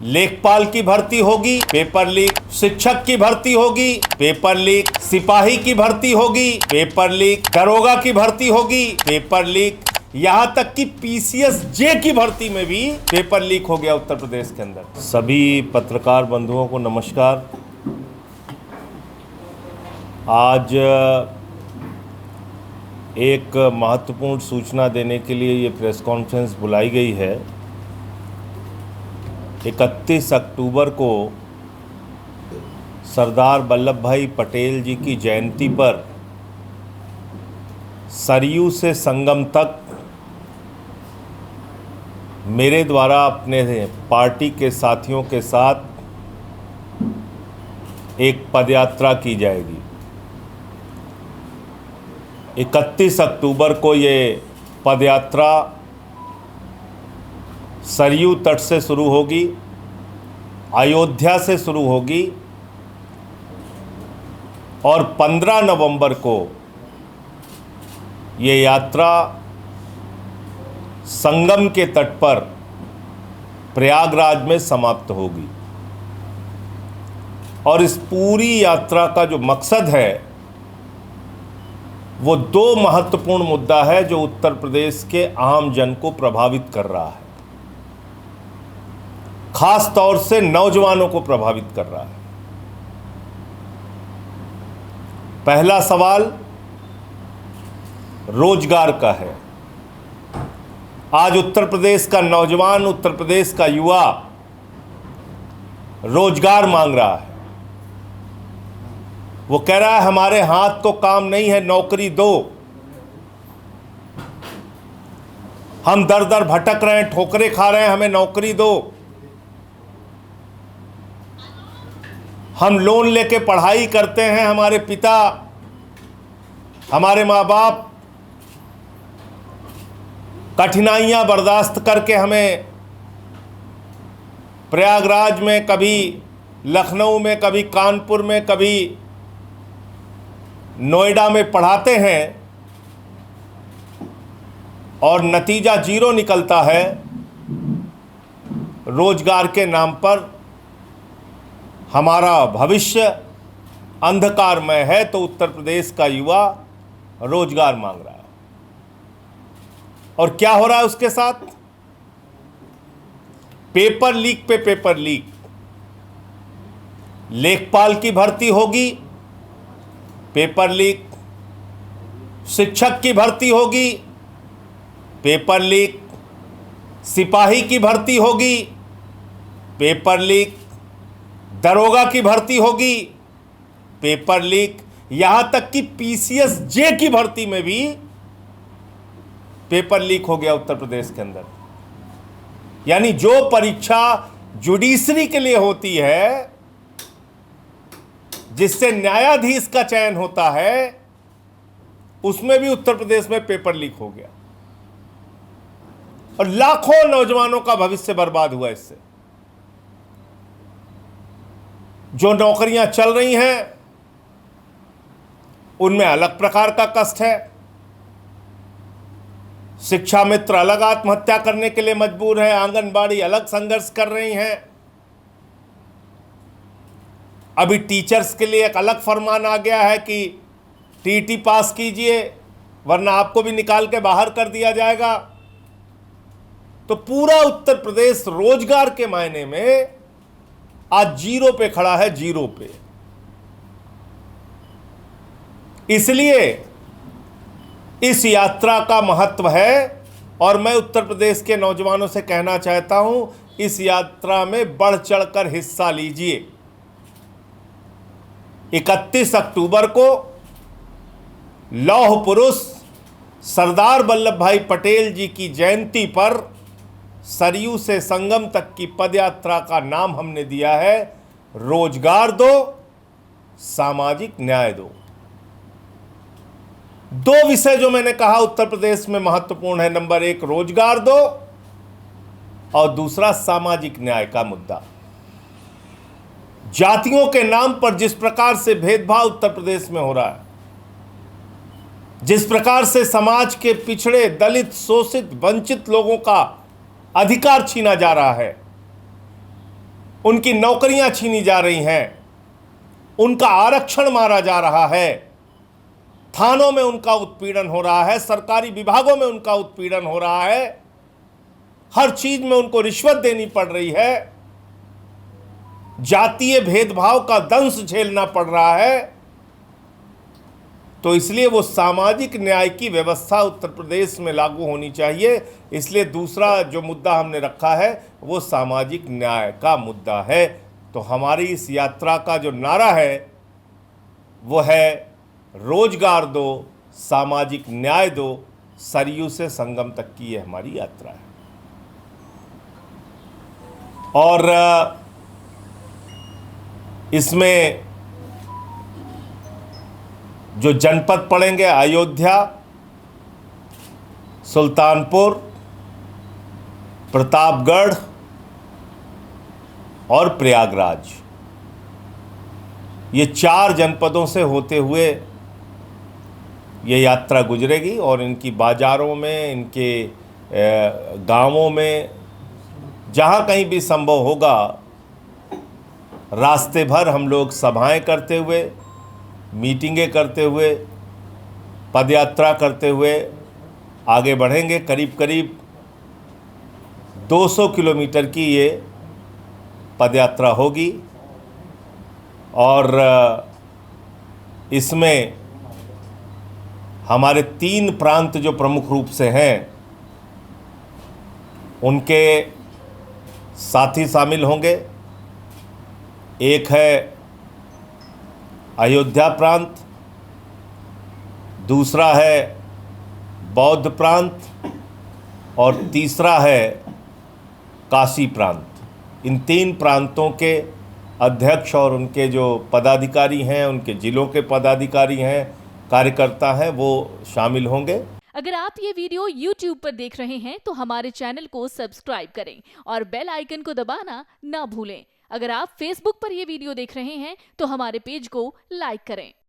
लेखपाल की भर्ती होगी, पेपर लीक शिक्षक की भर्ती होगी, पेपर लीक सिपाही की भर्ती होगी, पेपर लीक दरोगा की भर्ती होगी, पेपर लीक यहां तक कि पीसीएस जे की भर्ती में भी पेपर लीक हो गया उत्तर प्रदेश के अंदर। सभी पत्रकार बंधुओं को नमस्कार। आज एक महत्वपूर्ण सूचना देने के लिए ये प्रेस कॉन्फ्रेंस बुलाई गई है। 31 अक्टूबर को सरदार वल्लभ भाई पटेल जी की जयंती पर सरयू से संगम तक मेरे द्वारा अपने पार्टी के साथियों के साथ एक पदयात्रा की जाएगी। 31 अक्टूबर को ये पदयात्रा सरयू तट से शुरू होगी, अयोध्या से शुरू होगी और 15 नवंबर को ये यात्रा संगम के तट पर प्रयागराज में समाप्त होगी। और इस पूरी यात्रा का जो मकसद है वो दो महत्वपूर्ण मुद्दा है जो उत्तर प्रदेश के आम जन को प्रभावित कर रहा है, खास तौर से नौजवानों को प्रभावित कर रहा है। पहला सवाल रोजगार का है। आज उत्तर प्रदेश का नौजवान, उत्तर प्रदेश का युवा रोजगार मांग रहा है। वो कह रहा है हमारे हाथ तो काम नहीं है, नौकरी दो। हम दर दर भटक रहे हैं, ठोकरें खा रहे हैं, हमें नौकरी दो। हम लोन लेके पढ़ाई करते हैं, हमारे पिता, हमारे माँ बाप कठिनाइयां बर्दाश्त करके हमें प्रयागराज में, कभी लखनऊ में, कभी कानपुर में, कभी नोएडा में पढ़ाते हैं और नतीजा जीरो निकलता है। रोजगार के नाम पर हमारा भविष्य अंधकारमय है। तो उत्तर प्रदेश का युवा रोजगार मांग रहा है। और क्या हो रहा है उसके साथ? पेपर लीक पे पेपर लीक। लेखपाल की भर्ती होगी, पेपर लीक शिक्षक की भर्ती होगी, पेपर लीक सिपाही की भर्ती होगी, पेपर लीक दरोगा की भर्ती होगी, पेपर लीक यहां तक कि पीसीएस जे की भर्ती में भी पेपर लीक हो गया उत्तर प्रदेश के अंदर। यानी जो परीक्षा जुडिशरी के लिए होती है, जिससे न्यायाधीश का चयन होता है, उसमें भी उत्तर प्रदेश में पेपर लीक हो गया और लाखों नौजवानों का भविष्य बर्बाद हुआ इससे। जो नौकरियां चल रही हैं उनमें अलग प्रकार का कष्ट है। शिक्षा मित्र अलग आत्महत्या करने के लिए मजबूर है, आंगनबाड़ी अलग संघर्ष कर रही हैं। अभी टीचर्स के लिए एक अलग फरमान आ गया है कि टीटी पास कीजिए वरना आपको भी निकाल के बाहर कर दिया जाएगा। तो पूरा उत्तर प्रदेश रोजगार के मायने में आज जीरो पे खड़ा है, जीरो पे। इसलिए इस यात्रा का महत्व है और मैं उत्तर प्रदेश के नौजवानों से कहना चाहता हूं, इस यात्रा में बढ़ चढ़कर हिस्सा लीजिए। 31 अक्टूबर को लौह पुरुष सरदार वल्लभ भाई पटेल जी की जयंती पर सरयू से संगम तक की पदयात्रा का नाम हमने दिया है रोजगार दो, सामाजिक न्याय दो। दो विषय जो मैंने कहा उत्तर प्रदेश में महत्वपूर्ण है। नंबर 1 रोजगार दो और दूसरा सामाजिक न्याय का मुद्दा। जातियों के नाम पर जिस प्रकार से भेदभाव उत्तर प्रदेश में हो रहा है, जिस प्रकार से समाज के पिछड़े, दलित, शोषित, वंचित लोगों का अधिकार छीना जा रहा है, उनकी नौकरियां छीनी जा रही हैं, उनका आरक्षण मारा जा रहा है, थानों में उनका उत्पीड़न हो रहा है, सरकारी विभागों में उनका उत्पीड़न हो रहा है, हर चीज में उनको रिश्वत देनी पड़ रही है, जातीय भेदभाव का दंश झेलना पड़ रहा है। तो इसलिए वो सामाजिक न्याय की व्यवस्था उत्तर प्रदेश में लागू होनी चाहिए। इसलिए दूसरा जो मुद्दा हमने रखा है वो सामाजिक न्याय का मुद्दा है। तो हमारी इस यात्रा का जो नारा है वो है रोजगार दो, सामाजिक न्याय दो, सरयू से संगम तक की ये हमारी यात्रा है। और इसमें जो जनपद पड़ेंगे अयोध्या, सुल्तानपुर, प्रतापगढ़ और प्रयागराज, ये 4 जनपदों से होते हुए ये यात्रा गुजरेगी और इनकी बाज़ारों में, इनके गांवों में, जहाँ कहीं भी संभव होगा, रास्ते भर हम लोग सभाएं करते हुए, मीटिंगें करते हुए, पदयात्रा करते हुए आगे बढ़ेंगे। करीब करीब 200 किलोमीटर की ये पदयात्रा होगी और इसमें हमारे 3 प्रांत जो प्रमुख रूप से हैं उनके साथी शामिल होंगे। एक है अयोध्या प्रांत, दूसरा है बौद्ध प्रांत और तीसरा है काशी प्रांत। इन 3 प्रांतों के अध्यक्ष और उनके जो पदाधिकारी हैं, उनके जिलों के पदाधिकारी हैं, कार्यकर्ता हैं, वो शामिल होंगे। अगर आप ये वीडियो YouTube पर देख रहे हैं तो हमारे चैनल को सब्सक्राइब करें और बेल आइकन को दबाना ना भूलें। अगर आप Facebook पर ये वीडियो देख रहे हैं तो हमारे पेज को लाइक करें।